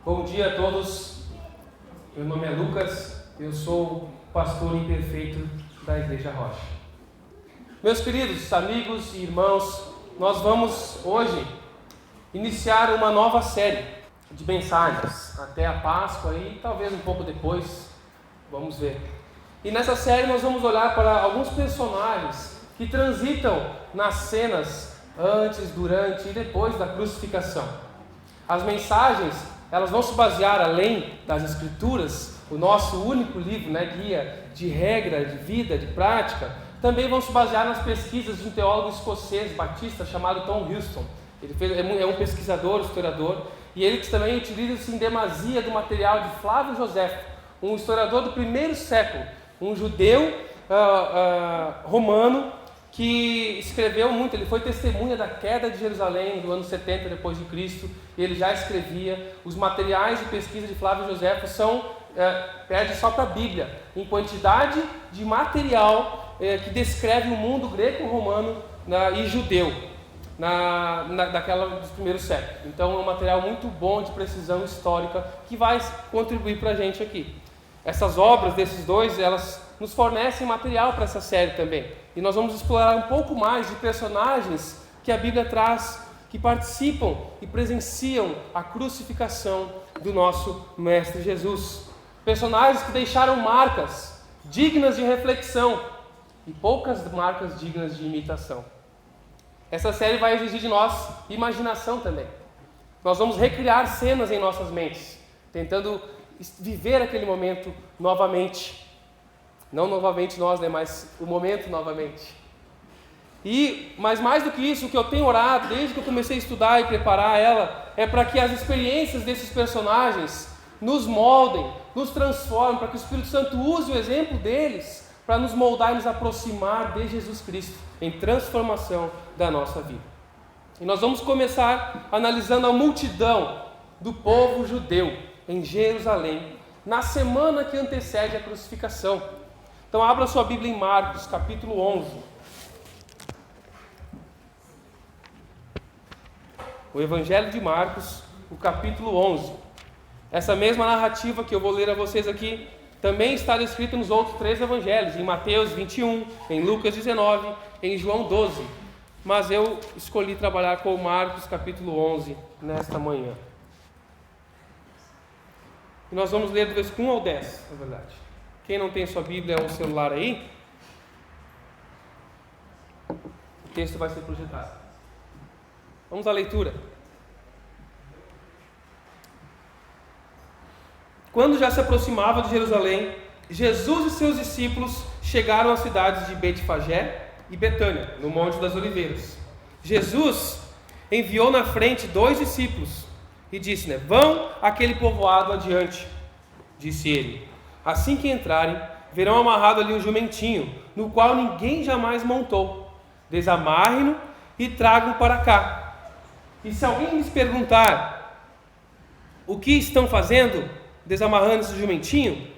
Bom dia a todos, meu nome é Lucas, eu sou pastor imperfeito da Igreja Rocha. Meus queridos amigos e irmãos, nós vamos hoje iniciar uma nova série de mensagens, até a Páscoa e talvez um pouco depois, vamos ver. E nessa série nós vamos olhar para alguns personagens que transitam nas cenas antes, durante e depois da crucificação. As mensagens, elas vão se basear, além das Escrituras, o nosso único livro, guia de regra, de vida, de prática, também vão se basear nas pesquisas de um teólogo escocês, batista, chamado Tom Houston. Ele é um pesquisador, historiador, e ele também utiliza-se em demasia do material de Flávio Josefo, um historiador do primeiro século, um judeu romano, que escreveu muito. Ele foi testemunha da queda de Jerusalém do ano 70 depois de Cristo, e ele já escrevia. Os materiais de pesquisa de Flávio Josefo perde só para a Bíblia, em quantidade de material que descreve o mundo greco-romano e judeu dos primeiros séculos. Então é um material muito bom de precisão histórica que vai contribuir para a gente aqui. Essas obras desses dois, elas nos fornecem material para essa série também. E nós vamos explorar um pouco mais de personagens que a Bíblia traz, que participam e presenciam a crucificação do nosso Mestre Jesus. Personagens que deixaram marcas dignas de reflexão e poucas marcas dignas de imitação. Essa série vai exigir de nós imaginação também. Nós vamos recriar cenas em nossas mentes, tentando viver aquele momento novamente. Não novamente nós, mas o momento novamente. Mas mais do que isso, o que eu tenho orado desde que eu comecei a estudar e preparar ela, é para que as experiências desses personagens nos moldem, nos transformem, para que o Espírito Santo use o exemplo deles para nos moldar e nos aproximar de Jesus Cristo em transformação da nossa vida. E nós vamos começar analisando a multidão do povo judeu em Jerusalém, na semana que antecede a crucificação. Então abra sua Bíblia em Marcos, capítulo 11. O Evangelho de Marcos, o capítulo 11. Essa mesma narrativa que eu vou ler a vocês aqui, também está descrita nos outros 3 evangelhos, em Mateus 21, em Lucas 19, em João 12. Mas eu escolhi trabalhar com Marcos, capítulo 11, nesta manhã. E nós vamos ler do versículo 1 ao 10, na verdade. Quem não tem sua Bíblia ou celular aí, o texto vai ser projetado. Vamos à leitura. Quando já se aproximava de Jerusalém, Jesus e seus discípulos chegaram às cidades de Betfagé e Betânia, no Monte das Oliveiras. Jesus enviou na frente 2 discípulos e disse, vão àquele povoado adiante, disse ele. Assim que entrarem, verão amarrado ali um jumentinho, no qual ninguém jamais montou. Desamarrem-no e tragam para cá. E se alguém lhes perguntar, o que estão fazendo, desamarrando esse jumentinho?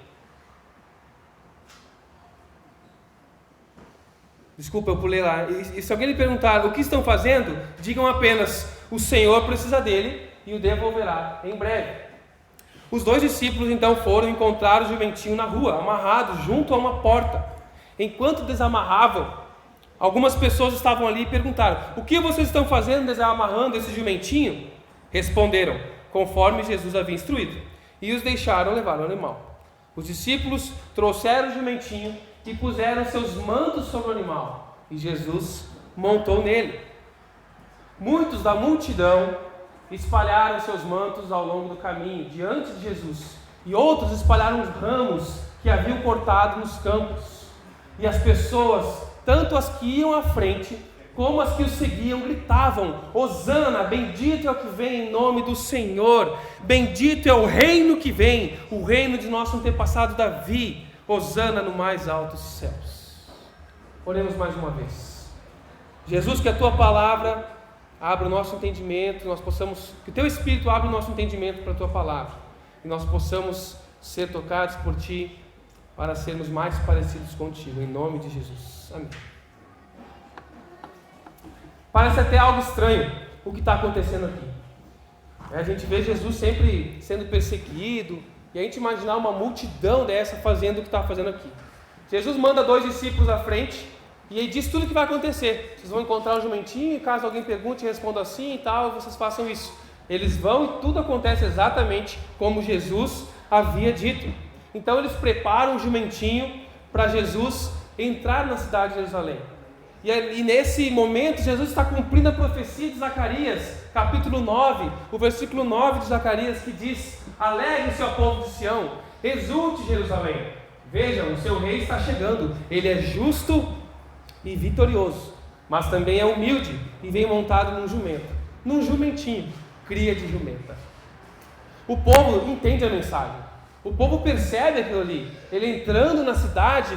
Desculpa, eu pulei lá. E se alguém lhe perguntar, o que estão fazendo, digam apenas, o Senhor precisa dele e o devolverá em breve. Os 2 discípulos então foram encontrar o jumentinho na rua, amarrado junto a uma porta. Enquanto desamarravam, algumas pessoas estavam ali e perguntaram, o que vocês estão fazendo desamarrando esse jumentinho? Responderam, conforme Jesus havia instruído, e os deixaram levar o animal. Os discípulos trouxeram o jumentinho e puseram seus mantos sobre o animal, e Jesus montou nele. Muitos da multidão espalharam seus mantos ao longo do caminho, diante de Jesus. E outros espalharam os ramos que haviam cortado nos campos. E as pessoas, tanto as que iam à frente, como as que o seguiam, gritavam, Hosana, bendito é o que vem em nome do Senhor. Bendito é o reino que vem, o reino de nosso antepassado Davi. Hosana no mais altos céus. Oremos mais uma vez. Jesus, que a tua palavra abra o nosso entendimento, que o teu Espírito abra o nosso entendimento para a tua palavra, e nós possamos ser tocados por ti, para sermos mais parecidos contigo, em nome de Jesus. Amém. Parece até algo estranho o que está acontecendo aqui. A gente vê Jesus sempre sendo perseguido, e a gente imaginar uma multidão dessa fazendo o que está fazendo aqui. Jesus manda 2 discípulos à frente, e ele diz tudo o que vai acontecer. Vocês vão encontrar um jumentinho, e caso alguém pergunte, respondam assim e tal, vocês façam isso. Eles vão e tudo acontece exatamente como Jesus havia dito. Então eles preparam o jumentinho para Jesus entrar na cidade de Jerusalém. E nesse momento Jesus está cumprindo a profecia de Zacarias, capítulo 9, o versículo 9 de Zacarias, que diz: alegre-se, ó povo de Sião, exulte Jerusalém, vejam, o seu rei está chegando, ele é justo e vitorioso, mas também é humilde e vem montado num jumento, num jumentinho, cria de jumenta. O povo entende a mensagem, o povo percebe aquilo ali, ele entrando na cidade,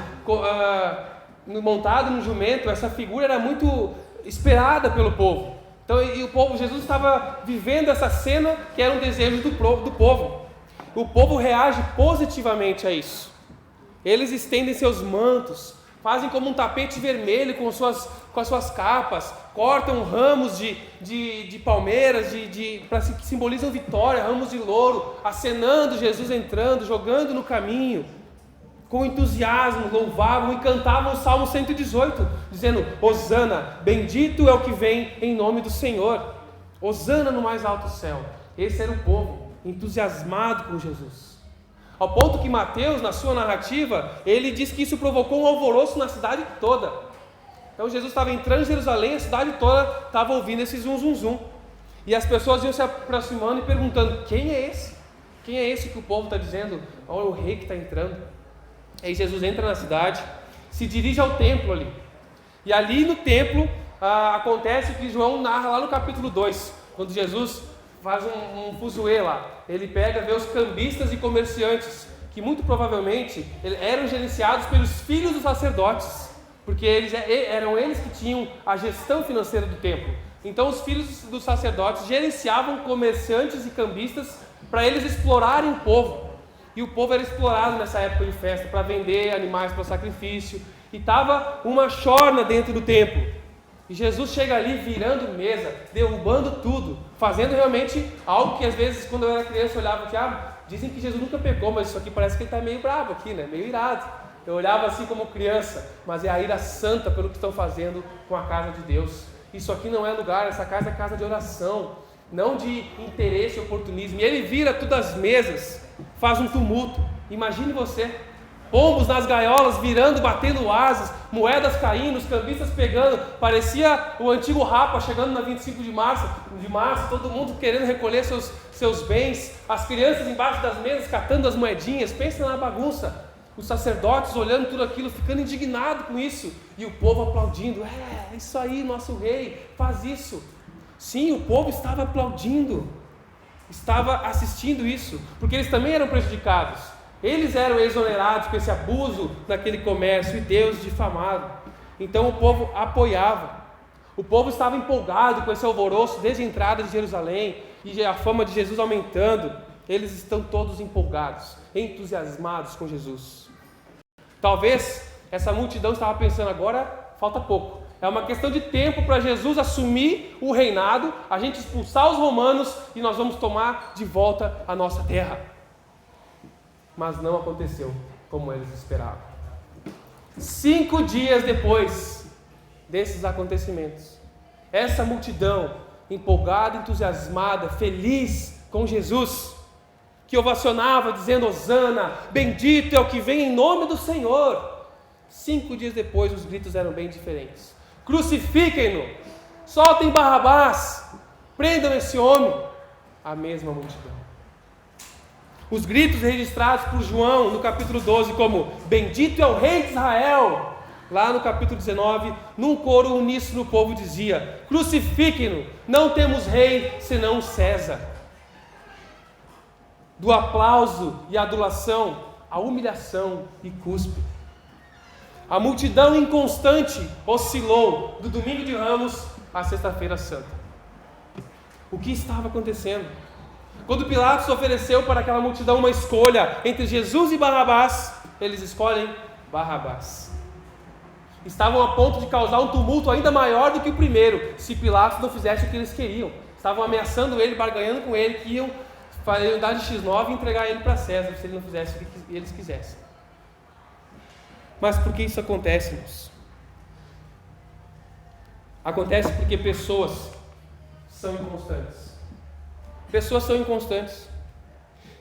montado num jumento, essa figura era muito esperada pelo povo. Então, e o povo, Jesus estava vivendo essa cena que era um desejo do povo. O povo reage positivamente a isso. Eles estendem seus mantos, fazem como um tapete vermelho com as suas capas, cortam ramos de palmeiras, que simbolizam vitória, ramos de louro, acenando Jesus entrando, jogando no caminho. Com entusiasmo, louvavam e cantavam o Salmo 118, dizendo: Hosana, bendito é o que vem em nome do Senhor. Hosana no mais alto céu. Esse era o povo, entusiasmado com Jesus. Ao ponto que Mateus, na sua narrativa, ele diz que isso provocou um alvoroço na cidade toda. Então Jesus estava entrando em Jerusalém, a cidade toda estava ouvindo esse zum, zum, zum. E as pessoas iam se aproximando e perguntando: quem é esse? Quem é esse que o povo está dizendo? Olha o rei que está entrando. Aí Jesus entra na cidade, se dirige ao templo ali. E ali no templo acontece o que João narra lá no capítulo 2, quando Jesus faz um fuzuê lá. Ele pega, vê os cambistas e comerciantes, que muito provavelmente eram gerenciados pelos filhos dos sacerdotes, porque eram eles que tinham a gestão financeira do templo. Então os filhos dos sacerdotes gerenciavam comerciantes e cambistas para eles explorarem o povo. E o povo era explorado nessa época de festa para vender animais para sacrifício. E estava uma chorna dentro do templo. E Jesus chega ali virando mesa, derrubando tudo, fazendo realmente algo que às vezes quando eu era criança eu olhava aqui, dizem que Jesus nunca pecou, mas isso aqui parece que ele está meio bravo aqui, né? Meio irado. Eu olhava assim como criança, mas é a ira santa pelo que estão fazendo com a casa de Deus. Isso aqui não é lugar, essa casa é casa de oração, não de interesse e oportunismo. E ele vira todas as mesas, faz um tumulto. Imagine você, pombos nas gaiolas virando, batendo asas, moedas caindo, os cambistas pegando, parecia o antigo Rapa chegando na 25 de março, todo mundo querendo recolher seus bens, as crianças embaixo das mesas catando as moedinhas. Pensa na bagunça, os sacerdotes olhando tudo aquilo, ficando indignados com isso, e o povo aplaudindo: é isso aí, nosso rei, faz isso. Sim, o povo estava aplaudindo, estava assistindo isso, porque eles também eram prejudicados. Eles eram exonerados com esse abuso naquele comércio e Deus difamado. Então o povo apoiava. O povo estava empolgado com esse alvoroço desde a entrada de Jerusalém e a fama de Jesus aumentando. Eles estão todos empolgados, entusiasmados com Jesus. Talvez essa multidão estava pensando: agora falta pouco. É uma questão de tempo para Jesus assumir o reinado, a gente expulsar os romanos e nós vamos tomar de volta a nossa terra. Mas não aconteceu como eles esperavam. 5 dias depois desses acontecimentos, essa multidão empolgada, entusiasmada, feliz com Jesus, que ovacionava dizendo: Hosana, bendito é o que vem em nome do Senhor. 5 dias depois os gritos eram bem diferentes: crucifiquem-no, soltem Barrabás, prendam esse homem. A mesma multidão. Os gritos registrados por João no capítulo 12 como bendito é o rei de Israel, lá no capítulo 19, num coro uníssono o povo dizia: crucifiquem-no, não temos rei senão César. Do aplauso e adulação, a humilhação e cuspe. A multidão inconstante oscilou do domingo de Ramos à sexta-feira santa. O que estava acontecendo? Quando Pilatos ofereceu para aquela multidão uma escolha entre Jesus e Barrabás, eles escolhem Barrabás. Estavam a ponto de causar um tumulto ainda maior do que o primeiro, se Pilatos não fizesse o que eles queriam. estavam ameaçando ele, barganhando com ele, que iam dar de X9 e entregar ele para César, se ele não fizesse o que eles quisessem. Mas por que isso acontece, irmãos? Acontece porque pessoas são inconstantes. Pessoas são inconstantes.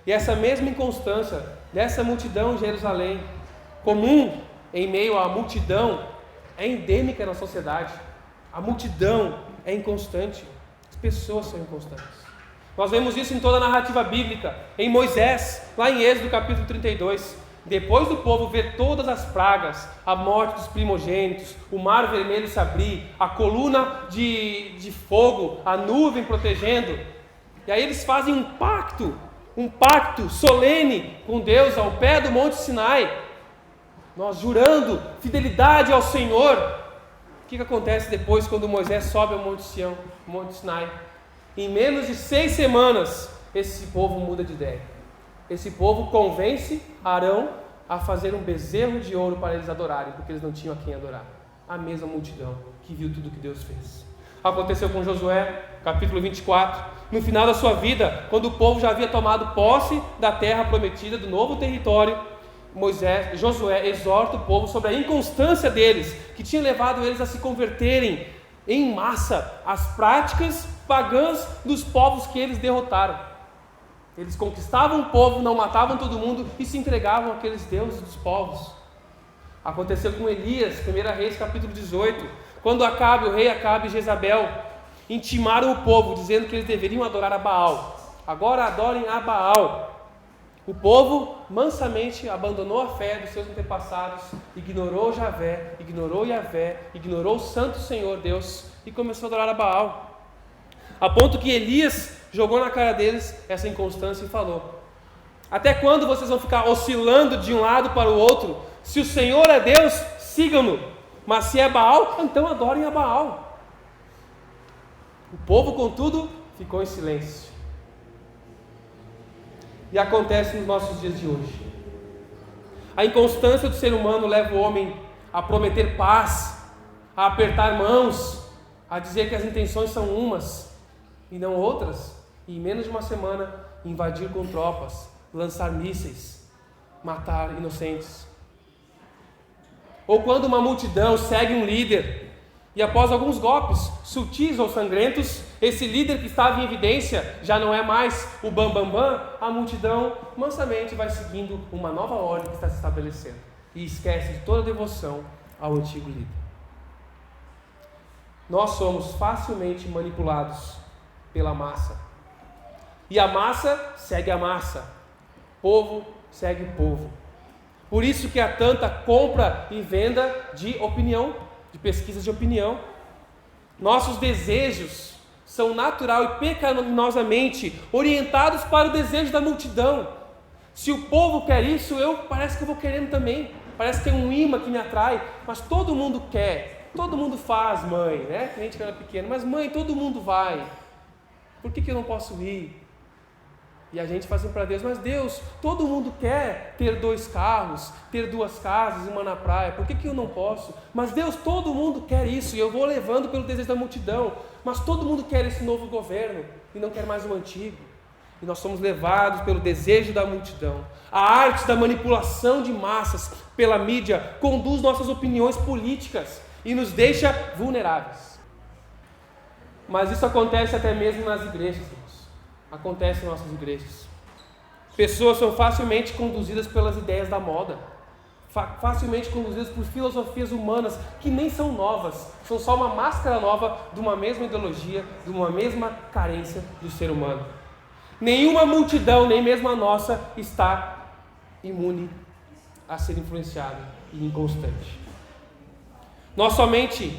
E essa mesma inconstância dessa multidão em Jerusalém, comum em meio à multidão, é endêmica na sociedade. A multidão é inconstante. As pessoas são inconstantes. Nós vemos isso em toda a narrativa bíblica. Em Moisés, lá em Êxodo capítulo 32. Depois do povo ver todas as pragas, a morte dos primogênitos, o mar vermelho se abrir, a coluna de fogo, a nuvem protegendo, e aí eles fazem um pacto solene com Deus ao pé do Monte Sinai, nós jurando fidelidade ao Senhor. O que acontece depois quando Moisés sobe ao Monte Sião, Monte Sinai? Em menos de 6 semanas, esse povo muda de ideia. Esse povo convence Arão a fazer um bezerro de ouro para eles adorarem, porque eles não tinham a quem adorar. A mesma multidão que viu tudo que Deus fez. Aconteceu com Josué, capítulo 24. No final da sua vida, quando o povo já havia tomado posse da terra prometida, do novo território, Josué exorta o povo sobre a inconstância deles, que tinha levado eles a se converterem em massa às práticas pagãs dos povos que eles derrotaram. Eles conquistavam o povo, não matavam todo mundo e se entregavam àqueles deuses dos povos. Aconteceu com Elias, 1 Reis capítulo 18, quando o rei Acabe e Jezabel intimaram o povo, dizendo que eles deveriam adorar a Baal. Agora adorem a Baal. O povo mansamente abandonou a fé dos seus antepassados, ignorou Javé, ignorou Yavé, ignorou o Santo Senhor Deus e começou a adorar a Baal. A ponto que Elias jogou na cara deles essa inconstância e falou: até quando vocês vão ficar oscilando de um lado para o outro? Se o Senhor é Deus, sigam-no, mas se é Baal, então adorem a Baal. O povo, contudo, ficou em silêncio. E acontece nos nossos dias de hoje. A inconstância do ser humano leva o homem a prometer paz, a apertar mãos, a dizer que as intenções são umas e não outras, e em menos de uma semana invadir com tropas, lançar mísseis, matar inocentes. Ou quando uma multidão segue um líder e após alguns golpes sutis ou sangrentos, esse líder que estava em evidência já não é mais o bambambam, a multidão mansamente vai seguindo uma nova ordem que está se estabelecendo e esquece de toda a devoção ao antigo líder. Nós somos facilmente manipulados pela massa. E a massa segue a massa. Povo segue o povo. Por isso que há tanta compra e venda de opinião, de pesquisas de opinião. Nossos desejos são natural e pecaminosamente orientados para o desejo da multidão. Se o povo quer isso, parece que eu vou querendo também. Parece que tem um imã que me atrai, mas todo mundo quer. Todo mundo faz, mãe, né? A gente que era pequeno, mas mãe, todo mundo vai. Por que eu não posso ir? E a gente faz assim para Deus: mas Deus, todo mundo quer ter 2 carros, ter 2 casas, uma na praia, por que eu não posso? Mas Deus, todo mundo quer isso, e eu vou levando pelo desejo da multidão, mas todo mundo quer esse novo governo, e não quer mais o antigo. E nós somos levados pelo desejo da multidão. A arte da manipulação de massas pela mídia conduz nossas opiniões políticas e nos deixa vulneráveis. Mas isso acontece até mesmo nas igrejas, irmãos. Acontece em nossas igrejas. Pessoas são facilmente conduzidas pelas ideias da moda, facilmente conduzidas por filosofias humanas que nem são novas, são só uma máscara nova de uma mesma ideologia, de uma mesma carência do ser humano. Nenhuma multidão, nem mesmo a nossa, está imune a ser influenciada e inconstante. Nós somente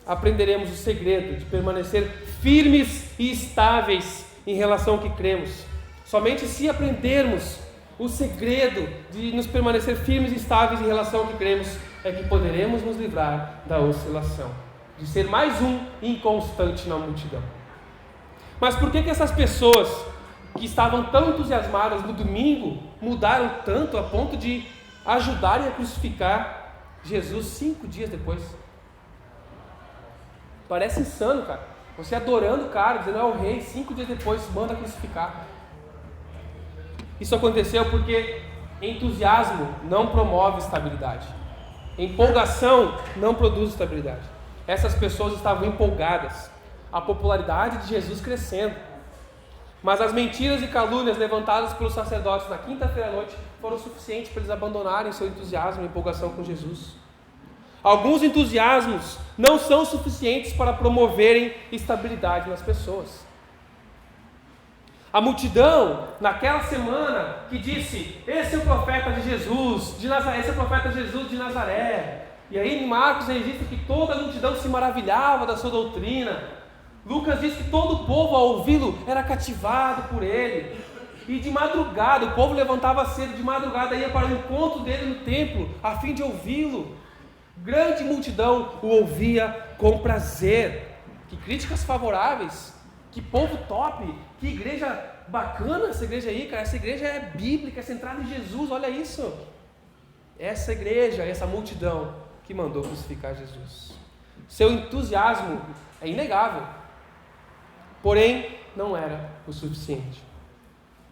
aprenderemos o segredo de permanecer firmes e estáveis em relação ao que cremos. Somente se aprendermos o segredo de nos permanecer firmes e estáveis em relação ao que cremos, é que poderemos nos livrar da oscilação, de ser mais um inconstante na multidão. Mas por que essas pessoas que estavam tão entusiasmadas no domingo mudaram tanto a ponto de ajudarem a crucificar Jesus 5 dias depois? Parece insano, cara. Você adorando o cara, dizendo é o rei, 5 dias depois manda crucificar. Isso aconteceu porque entusiasmo não promove estabilidade. Empolgação não produz estabilidade. Essas pessoas estavam empolgadas. A popularidade de Jesus crescendo. Mas as mentiras e calúnias levantadas pelos sacerdotes na quinta-feira à noite foram suficientes para eles abandonarem seu entusiasmo e empolgação com Jesus. Alguns entusiasmos não são suficientes para promoverem estabilidade nas pessoas. A multidão, naquela semana, que disse, esse é o profeta de Jesus, esse é o profeta Jesus de Nazaré. E aí em Marcos registra que toda a multidão se maravilhava da sua doutrina. Lucas diz que todo o povo, ao ouvi-lo, era cativado por ele. E de madrugada, o povo levantava cedo, de madrugada ia para o encontro dele no templo, a fim de ouvi-lo. Grande multidão o ouvia com prazer. Que críticas favoráveis, que povo top, que igreja bacana essa igreja aí, cara. Essa igreja é bíblica, é centrada em Jesus, olha isso. Essa igreja, essa multidão que mandou crucificar Jesus. Seu entusiasmo é inegável. Porém, não era o suficiente.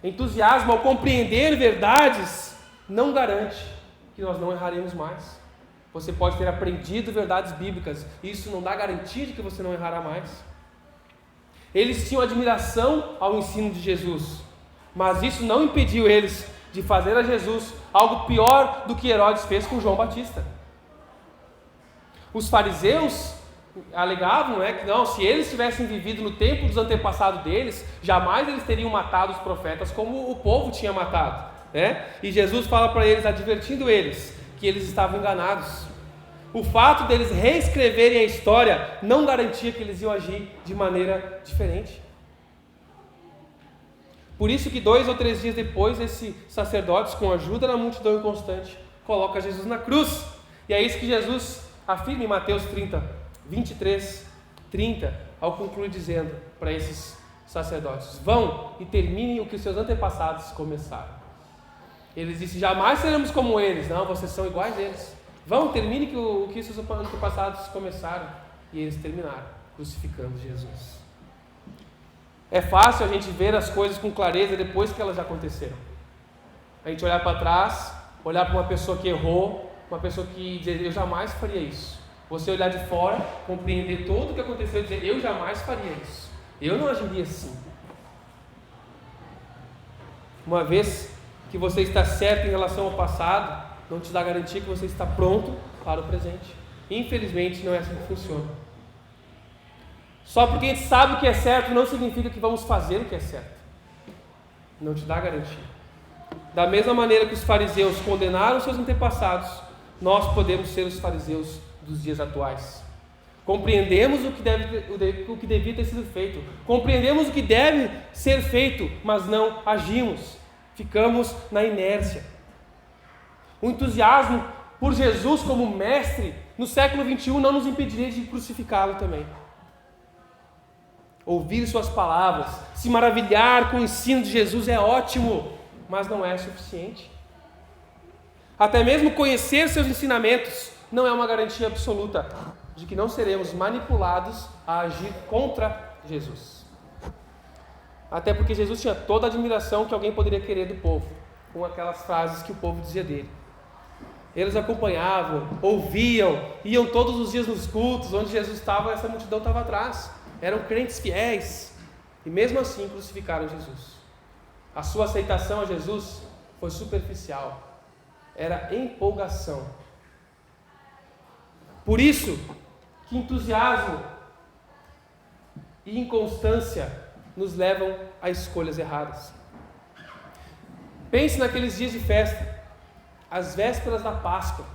Entusiasmo ao compreender verdades não garante que nós não erraremos mais. Você pode ter aprendido verdades bíblicas, e isso não dá garantia de que você não errará mais. Eles tinham admiração ao ensino de Jesus, mas isso não impediu eles de fazer a Jesus algo pior do que Herodes fez com João Batista. Os fariseus alegavam, que não, se eles tivessem vivido no tempo dos antepassados deles, jamais eles teriam matado os profetas como o povo tinha matado, E Jesus fala para eles, advertindo eles, que eles estavam enganados. O fato deles reescreverem a história não garantia que eles iam agir de maneira diferente. Por isso que 2 ou 3 dias depois, esses sacerdotes, com a ajuda da multidão inconstante, colocam Jesus na cruz. E é isso que Jesus afirma em Mateus 23, 30, ao concluir dizendo para esses sacerdotes: vão e terminem o que os seus antepassados começaram. Eles disseram, jamais seremos como eles. Não, vocês são iguais a eles. Vão, terminem o que os seus antepassados começaram. E eles terminaram, crucificando Jesus. É fácil a gente ver as coisas com clareza depois que elas já aconteceram. A gente olhar para trás, olhar para uma pessoa que errou, uma pessoa que dizer, eu jamais faria isso. Você olhar de fora, compreender tudo o que aconteceu e dizer, eu jamais faria isso. Eu não agiria assim. Uma vez que você está certo em relação ao passado, não te dá garantia que você está pronto para o presente. Infelizmente, não é assim que funciona. Só porque a gente sabe o que é certo, não significa que vamos fazer o que é certo. Não te dá garantia. Da mesma maneira que os fariseus condenaram seus antepassados, nós podemos ser os fariseus dos dias atuais. Compreendemos o que devia ter sido feito. Compreendemos o que deve ser feito, mas não agimos. Ficamos na inércia. O entusiasmo por Jesus como mestre no século XXI não nos impediria de crucificá-lo também. Ouvir suas palavras, se maravilhar com o ensino de Jesus é ótimo, mas não é suficiente. Até mesmo conhecer seus ensinamentos não é uma garantia absoluta de que não seremos manipulados a agir contra Jesus. Até porque Jesus tinha toda a admiração que alguém poderia querer do povo, com aquelas frases que o povo dizia dele. Eles acompanhavam, ouviam, iam todos os dias nos cultos, onde Jesus estava, essa multidão estava atrás. Eram crentes fiéis, e mesmo assim crucificaram Jesus. A sua aceitação a Jesus foi superficial, era empolgação. Por isso que entusiasmo e inconstância nos levam a escolhas erradas. Pense naqueles dias de festa, às vésperas da Páscoa.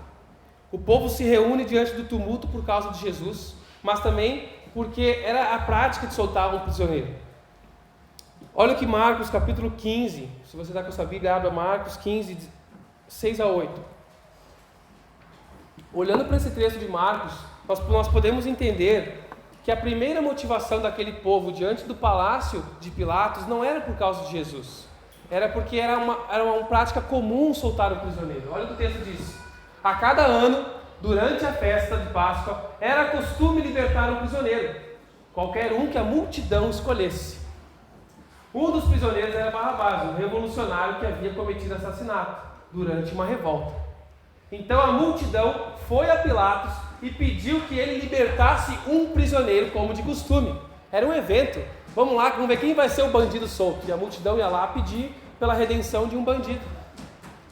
O povo se reúne diante do tumulto por causa de Jesus, mas também porque era a prática de soltar um prisioneiro. Olha que Marcos capítulo 15, se você está com a sua Bíblia, abra Marcos 15, 6 a 8. Olhando para esse trecho de Marcos, nós podemos entender que a primeira motivação daquele povo diante do palácio de Pilatos não era por causa de Jesus. Era porque era uma prática comum soltar o prisioneiro. Olha o que o texto diz. A cada ano, durante a festa de Páscoa, era costume libertar um prisioneiro, qualquer um que a multidão escolhesse. Um dos prisioneiros era Barrabás, um revolucionário que havia cometido assassinato durante uma revolta. Então a multidão foi a Pilatos e pediu que ele libertasse um prisioneiro, como de costume. Era um evento. Vamos lá, vamos ver quem vai ser o bandido solto. E a multidão ia lá pedir pela redenção de um bandido.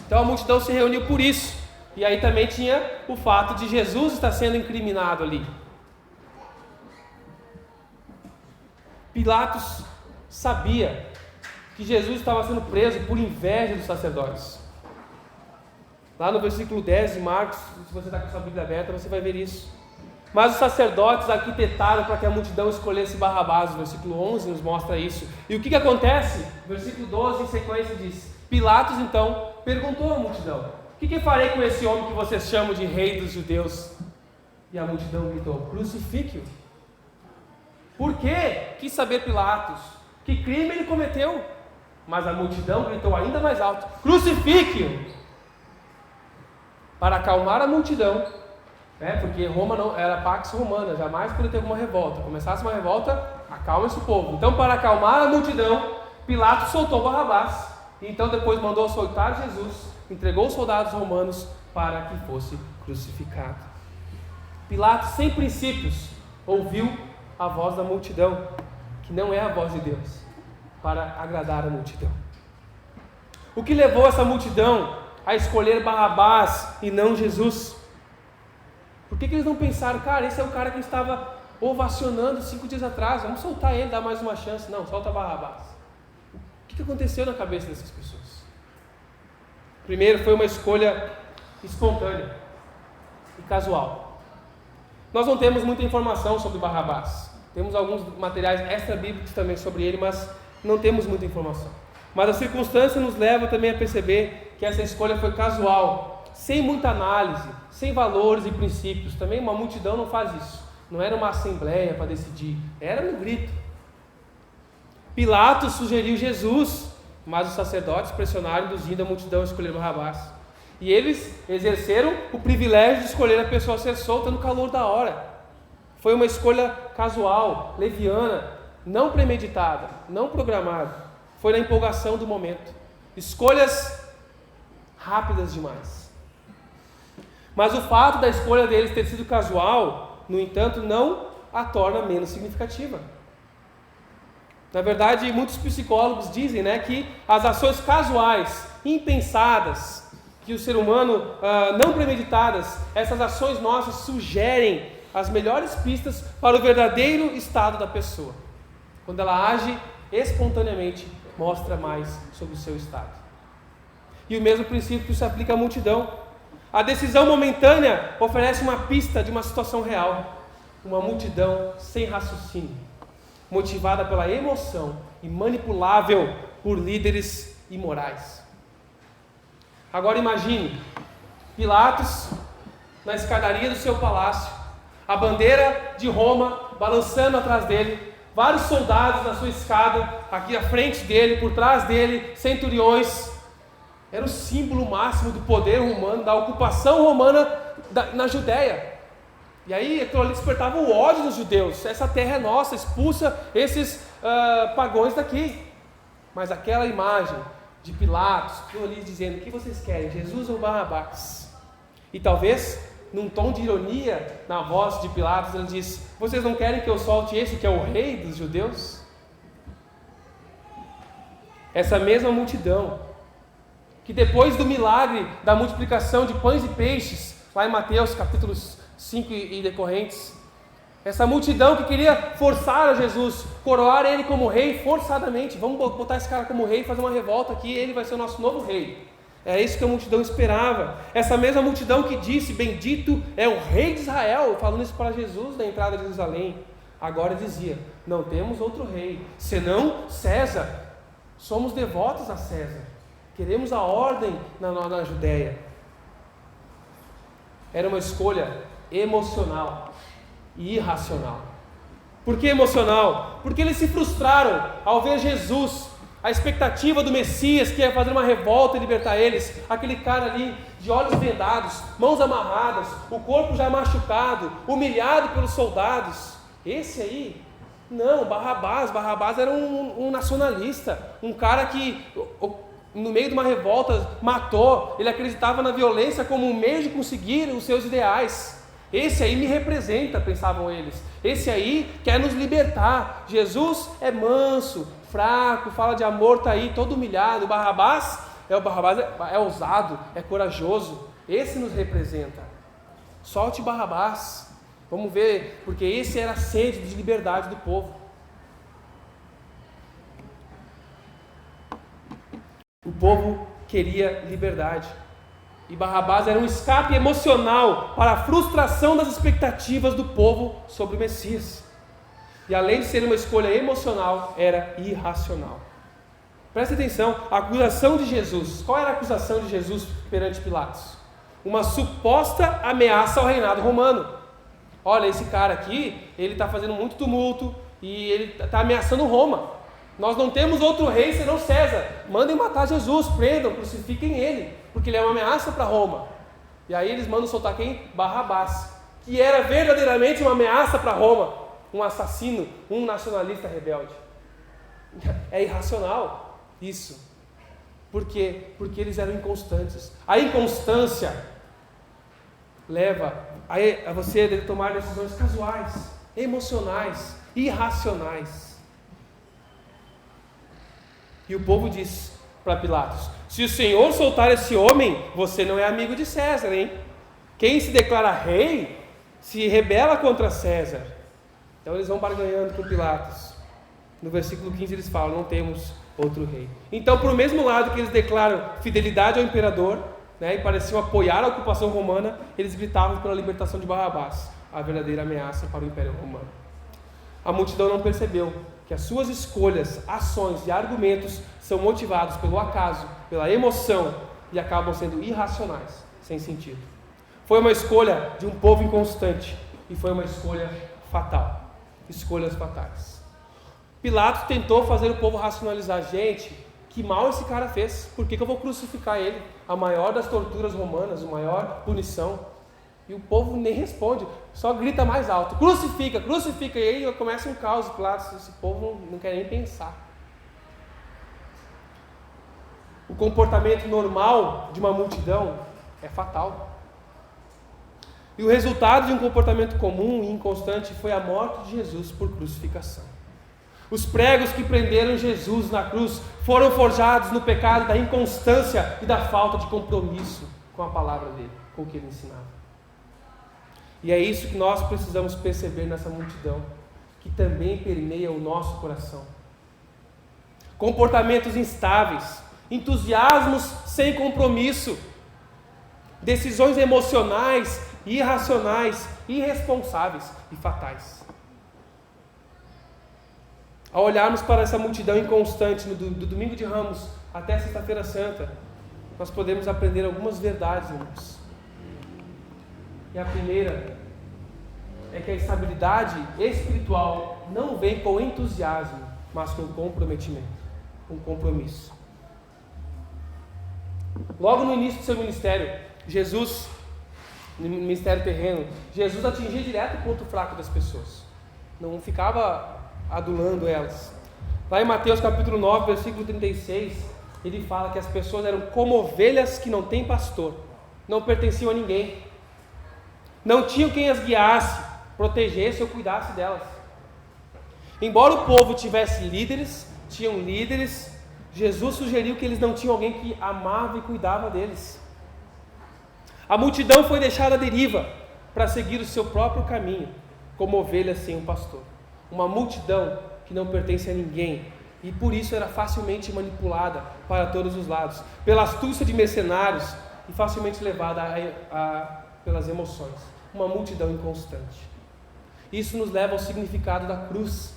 Então a multidão se reuniu por isso. E aí também tinha o fato de Jesus estar sendo incriminado ali. Pilatos sabia que Jesus estava sendo preso por inveja dos sacerdotes. Lá no versículo 10 de Marcos, se você está com a sua Bíblia aberta, você vai ver isso. Mas os sacerdotes arquitetaram para que a multidão escolhesse Barrabás. O versículo 11 nos mostra isso. E o que acontece? O versículo 12 em sequência diz: Pilatos então perguntou à multidão: o que farei com esse homem que vocês chamam de rei dos judeus? E a multidão gritou: crucifique-o. Por quê? Quis saber Pilatos que crime ele cometeu. Mas a multidão gritou ainda mais alto: crucifique-o! Para acalmar a multidão, porque Roma não era Pax Romana, jamais podia ter alguma revolta. Começasse uma revolta, acalma-se o povo. Então, para acalmar a multidão, Pilatos soltou Barrabás. E então depois mandou soltar Jesus, entregou os soldados romanos para que fosse crucificado. Pilatos, sem princípios, ouviu a voz da multidão, que não é a voz de Deus, para agradar a multidão. O que levou essa multidão a escolher Barrabás e não Jesus? Por que eles não pensaram: cara, esse é o cara que estava ovacionando 5 dias atrás, vamos soltar ele, dar mais uma chance? Não, solta Barrabás. O que aconteceu na cabeça dessas pessoas? Primeiro, foi uma escolha espontânea e casual. Nós não temos muita informação sobre Barrabás. Temos alguns materiais extra-bíblicos também sobre ele, mas não temos muita informação. Mas a circunstância nos leva também a perceber que essa escolha foi casual, sem muita análise, sem valores e princípios. Também uma multidão não faz isso. Não era uma assembleia para decidir, era no grito. Pilatos sugeriu Jesus, mas os sacerdotes pressionaram, induzindo a multidão a escolher Barrabás. E eles exerceram o privilégio de escolher a pessoa a ser solta no calor da hora. Foi uma escolha casual, leviana, não premeditada, não programada. Foi na empolgação do momento. Escolhas rápidas demais. Mas o fato da escolha deles ter sido casual, no entanto, não a torna menos significativa. Na verdade, muitos psicólogos dizem, que as ações casuais, impensadas, que o ser humano, não premeditadas, essas ações nossas sugerem as melhores pistas para o verdadeiro estado da pessoa. Quando ela age espontaneamente, mostra mais sobre o seu estado. E o mesmo princípio se aplica à multidão. A decisão momentânea oferece uma pista de uma situação real. Uma multidão sem raciocínio, motivada pela emoção e manipulável por líderes imorais. Agora imagine Pilatos na escadaria do seu palácio, a bandeira de Roma balançando atrás dele, vários soldados na sua escada, aqui à frente dele, por trás dele, centuriões. Era o símbolo máximo do poder romano, da ocupação romana na Judéia. E aí aquilo ali despertava o ódio dos judeus. Essa terra é nossa, expulsa esses pagões daqui. Mas aquela imagem de Pilatos, aquilo ali dizendo: o que vocês querem, Jesus ou Barrabás? E talvez, num tom de ironia na voz de Pilatos, ele diz: vocês não querem que eu solte esse que é o rei dos judeus? Essa mesma multidão, que depois do milagre da multiplicação de pães e peixes, lá em Mateus capítulos 5 e decorrentes, essa multidão que queria forçar a Jesus, coroar ele como rei forçadamente, vamos botar esse cara como rei, fazer uma revolta aqui, ele vai ser o nosso novo rei. É isso que a multidão esperava. Essa mesma multidão que disse: bendito é o rei de Israel, falando isso para Jesus na entrada de Jerusalém, agora dizia: não temos outro rei, senão César. Somos devotos a César, queremos a ordem na Judéia. Era uma escolha emocional e irracional. Por que emocional? Porque eles se frustraram ao ver Jesus, a expectativa do Messias que ia fazer uma revolta e libertar eles, aquele cara ali de olhos vendados, mãos amarradas, o corpo já machucado, humilhado pelos soldados. Esse aí Não, Barrabás era um nacionalista, um cara que, no meio de uma revolta, matou. Ele acreditava na violência como um meio de conseguir os seus ideais. Esse aí me representa, pensavam eles. Esse aí quer nos libertar. Jesus é manso, fraco, fala de amor, está aí todo humilhado. O Barrabás é ousado, é corajoso. Esse nos representa. Solte Barrabás. Vamos ver, porque esse era a sede de liberdade do povo. O povo queria liberdade. E Barrabás era um escape emocional para a frustração das expectativas do povo sobre o Messias. E além de ser uma escolha emocional, era irracional. Preste atenção, a acusação de Jesus. Qual era a acusação de Jesus perante Pilatos? Uma suposta ameaça ao reinado romano. Olha, esse cara aqui, ele está fazendo muito tumulto e ele está ameaçando Roma. Nós não temos outro rei senão César. Mandem matar Jesus, prendam, crucifiquem ele, porque ele é uma ameaça para Roma. E aí eles mandam soltar quem? Barrabás, que era verdadeiramente uma ameaça para Roma, um assassino, um nacionalista rebelde. É irracional isso. Por quê? Porque eles eram inconstantes. A inconstância leva a você deve tomar decisões casuais, emocionais, irracionais. E o povo diz para Pilatos: se o Senhor soltar esse homem, você não é amigo de César, hein? Quem se declara rei se rebela contra César. Então eles vão barganhando com Pilatos. No versículo 15 eles falam: não temos outro rei. Então, por mesmo lado que eles declaram fidelidade ao imperador, e pareciam apoiar a ocupação romana, eles gritavam pela libertação de Barrabás, a verdadeira ameaça para o Império Romano. A multidão não percebeu que as suas escolhas, ações e argumentos são motivados pelo acaso, pela emoção e acabam sendo irracionais, sem sentido. Foi uma escolha de um povo inconstante e foi uma escolha fatal. Escolhas fatais. Pilatos tentou fazer o povo racionalizar: gente, que mal esse cara fez, por que eu vou crucificar ele? A maior das torturas romanas, a maior punição. E o povo nem responde, só grita mais alto: crucifica, crucifica. E aí começa um caos. Pilatos, esse povo não quer nem pensar. O comportamento normal de uma multidão é fatal. E o resultado de um comportamento comum e inconstante foi a morte de Jesus por crucificação. Os pregos que prenderam Jesus na cruz foram forjados no pecado da inconstância e da falta de compromisso com a palavra dele, com o que ele ensinava. E é isso que nós precisamos perceber nessa multidão, que também permeia o nosso coração. Comportamentos instáveis, entusiasmos sem compromisso, decisões emocionais, irracionais, irresponsáveis e fatais. Ao olharmos para essa multidão inconstante do domingo de Ramos até a sexta-feira santa, nós podemos aprender algumas verdades, irmãos. E a primeira é que a estabilidade espiritual não vem com entusiasmo, mas com comprometimento, com compromisso. Logo no início do seu ministério, Jesus, no ministério terreno, Jesus atingia direto o ponto fraco das pessoas. Não ficava adulando elas. Lá em Mateus capítulo 9, versículo 36, ele fala que as pessoas eram como ovelhas que não têm pastor, não pertenciam a ninguém, não tinham quem as guiasse, protegesse ou cuidasse delas. Embora o povo tivesse líderes, tinham líderes, Jesus sugeriu que eles não tinham alguém que amava e cuidava deles. A multidão foi deixada à deriva para seguir o seu próprio caminho, como ovelhas sem um pastor. Uma multidão que não pertence a ninguém e por isso era facilmente manipulada para todos os lados, pela astúcia de mercenários e facilmente levada pelas emoções. Uma multidão inconstante. Isso nos leva ao significado da cruz.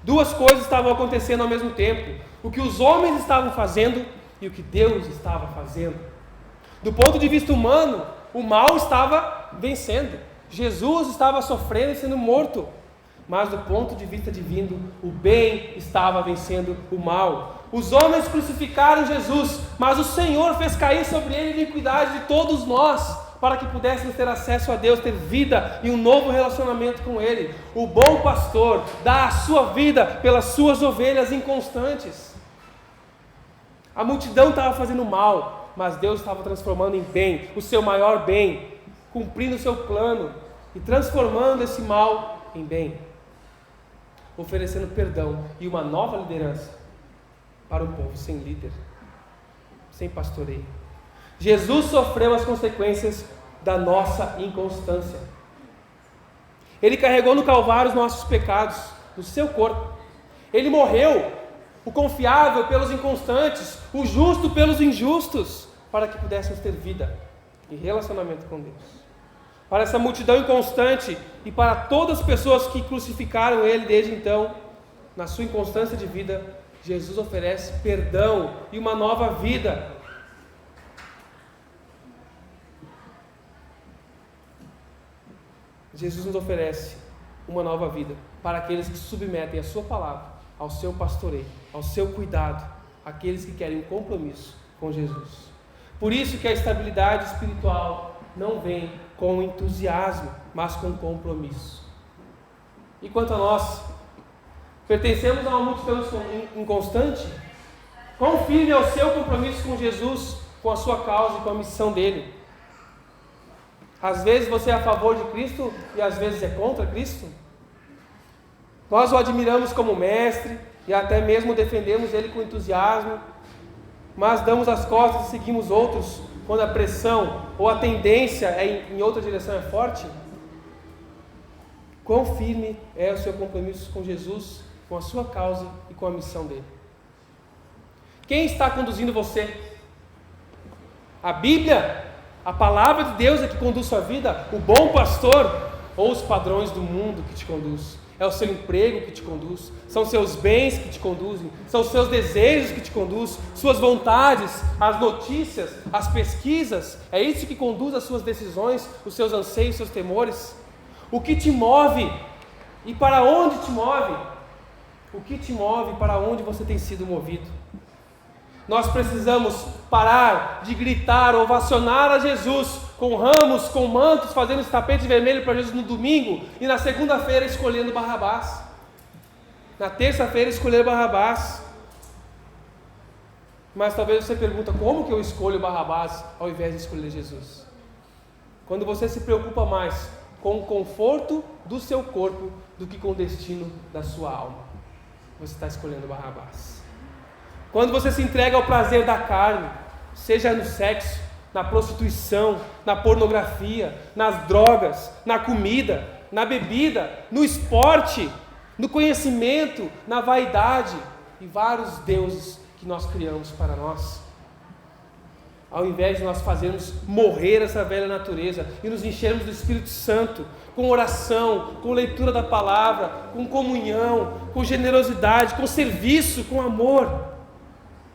Duas coisas estavam acontecendo ao mesmo tempo: o que os homens estavam fazendo e o que Deus estava fazendo. Do ponto de vista humano, o mal estava vencendo. Jesus estava sofrendo e sendo morto. Mas do ponto de vista divino, o bem estava vencendo o mal. Os homens crucificaram Jesus, mas o Senhor fez cair sobre ele a iniquidade de todos nós. para que pudéssemos ter acesso a Deus, ter vida e um novo relacionamento com Ele. O bom pastor dá a sua vida pelas suas ovelhas inconstantes. A multidão estava fazendo mal, mas Deus estava transformando em bem, o seu maior bem, cumprindo o seu plano e transformando esse mal em bem, oferecendo perdão e uma nova liderança para um povo sem líder, sem pastoreio. Jesus sofreu as consequências da nossa inconstância. Ele carregou no Calvário os nossos pecados, no seu corpo. Ele morreu, o confiável pelos inconstantes, o justo pelos injustos, para que pudéssemos ter vida e relacionamento com Deus. Para essa multidão inconstante e para todas as pessoas que crucificaram Ele desde então, na sua inconstância de vida, Jesus oferece perdão e uma nova vida. Jesus nos oferece uma nova vida para aqueles que submetem a sua palavra, ao seu pastoreio, ao seu cuidado, aqueles que querem um compromisso com Jesus. Por isso que a estabilidade espiritual não vem com entusiasmo, mas com compromisso. E quanto a nós, pertencemos a uma multidão inconstante? Quão firme é o seu compromisso com Jesus, com a sua causa e com a missão dele? Às vezes você é a favor de Cristo e às vezes é contra Cristo. Nós o admiramos como mestre e até mesmo defendemos ele com entusiasmo, mas damos as costas e seguimos outros quando a pressão ou a tendência em outra direção é forte. Quão firme é o seu compromisso com Jesus, com a sua causa e com a missão dele? Quem está conduzindo você? A Bíblia? A palavra de Deus é que conduz sua vida? O bom pastor? Ou os padrões do mundo que te conduz? É o seu emprego que te conduz? São seus bens que te conduzem? São os seus desejos que te conduzem? Suas vontades? As notícias? As pesquisas? É isso que conduz as suas decisões? Os seus anseios, os seus temores? O que te move? E para onde te move? O que te move e para onde você tem sido movido? Nós precisamos parar de gritar, ovacionar a Jesus com ramos, com mantos, fazendo esse tapete vermelho para Jesus no domingo e na segunda-feira escolhendo Barrabás. Na terça-feira escolher Barrabás. Mas talvez você pergunta, como que eu escolho Barrabás ao invés de escolher Jesus? Quando você se preocupa mais com o conforto do seu corpo do que com o destino da sua alma, você está escolhendo Barrabás. Quando você se entrega ao prazer da carne, seja no sexo, na prostituição, na pornografia, nas drogas, na comida, na bebida, no esporte, no conhecimento, na vaidade e vários deuses que nós criamos para nós, ao invés de nós fazermos morrer essa velha natureza e nos enchermos do Espírito Santo, com oração, com leitura da palavra, com comunhão, com generosidade, com serviço, com amor.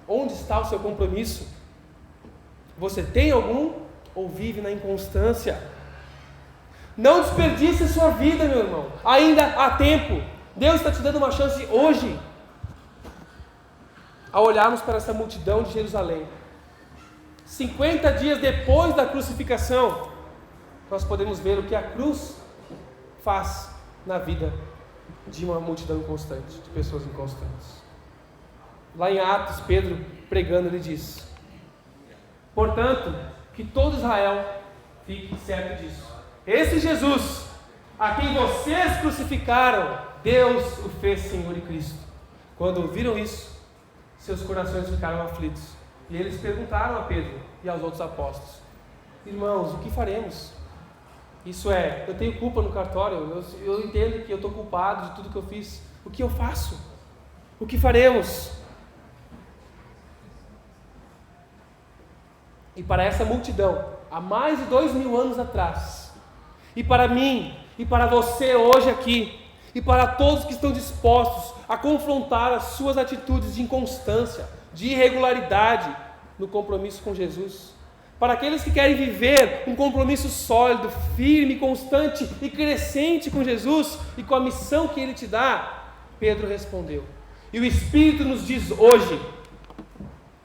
Onde está o seu compromisso? Você tem algum ou vive na inconstância? Não desperdice a sua vida, meu irmão. Ainda há tempo. Deus está te dando uma chance hoje. Ao olharmos para essa multidão de Jerusalém, 50 dias depois da crucificação, nós podemos ver o que a cruz faz na vida de uma multidão inconstante, de pessoas inconstantes. Lá em Atos, Pedro pregando, ele diz: portanto, que todo Israel fique certo disso. Esse Jesus, a quem vocês crucificaram, Deus o fez Senhor e Cristo. Quando ouviram isso, seus corações ficaram aflitos. E eles perguntaram a Pedro e aos outros apóstolos: irmãos, o que faremos? Isso é, eu tenho culpa no cartório, eu entendo que eu estou culpado de tudo que eu fiz. O que eu faço? O que faremos? E para essa multidão, há mais de 2000 anos atrás, e para mim, e para você hoje aqui, e para todos que estão dispostos a confrontar as suas atitudes de inconstância, de irregularidade no compromisso com Jesus, para aqueles que querem viver um compromisso sólido, firme, constante e crescente com Jesus e com a missão que Ele te dá, Pedro respondeu. E o Espírito nos diz hoje: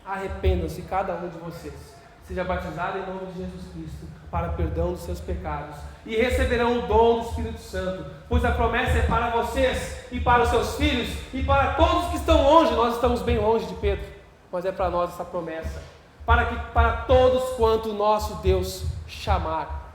arrependam-se cada um de vocês, seja batizado em nome de Jesus Cristo para perdão dos seus pecados e receberão o dom do Espírito Santo, pois a promessa é para vocês e para os seus filhos e para todos que estão longe. Nós estamos bem longe de Pedro, mas é para nós essa promessa, para todos quanto o nosso Deus chamar.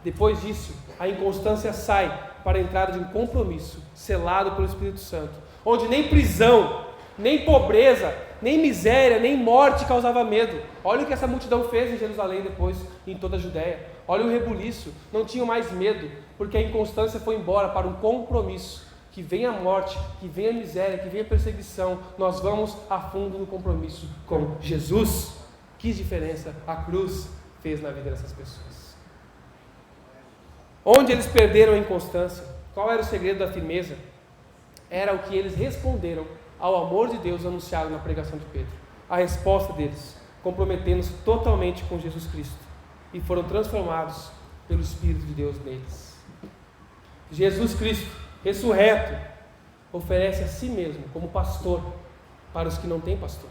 Depois disso, a inconstância sai para a entrada de um compromisso selado pelo Espírito Santo, onde nem prisão, nem pobreza, nem miséria, nem morte causava medo. Olha o que essa multidão fez em Jerusalém depois, em toda a Judéia. Olha o rebuliço, não tinham mais medo, porque a inconstância foi embora para um compromisso. Que venha a morte, que venha a miséria, que venha a perseguição, nós vamos a fundo no compromisso com Jesus. Que diferença a cruz fez na vida dessas pessoas. Onde eles perderam a inconstância? Qual era o segredo da firmeza? Era o que eles responderam ao amor de Deus anunciado na pregação de Pedro. A resposta deles, comprometendo-se totalmente com Jesus Cristo, e foram transformados pelo Espírito de Deus neles. Jesus Cristo, ressurreto, oferece a si mesmo como pastor para os que não têm pastor.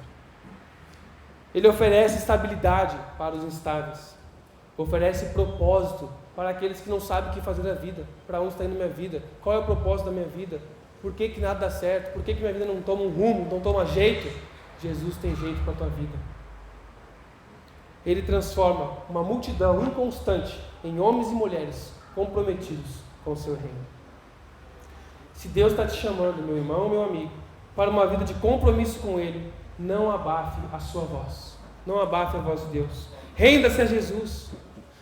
Ele oferece estabilidade para os instáveis, oferece propósito para aqueles que não sabem o que fazer da vida. Para onde está indo minha vida? Qual é o propósito da minha vida? Por que nada dá certo? Por que minha vida não toma um rumo, não toma jeito? Jesus tem jeito para a tua vida. Ele transforma uma multidão inconstante em homens e mulheres comprometidos com o seu reino. Se Deus está te chamando, meu irmão, meu amigo, para uma vida de compromisso com Ele, não abafe a sua voz. Não abafe a voz de Deus. Renda-se a Jesus.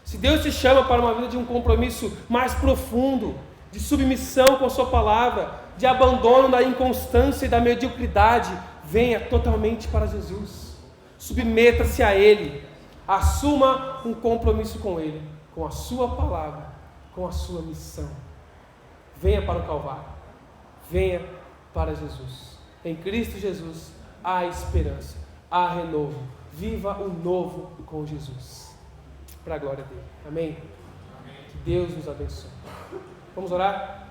Se Deus te chama para uma vida de um compromisso mais profundo, de submissão com a sua palavra, de abandono da inconstância e da mediocridade, venha totalmente para Jesus. Submeta-se a Ele. Assuma um compromisso com Ele, com a sua palavra, com a sua missão. Venha para o Calvário. Venha para Jesus. Em Cristo Jesus há esperança, há renovo. Viva o novo com Jesus. Para a glória dele. Amém? Que Deus nos abençoe. Vamos orar?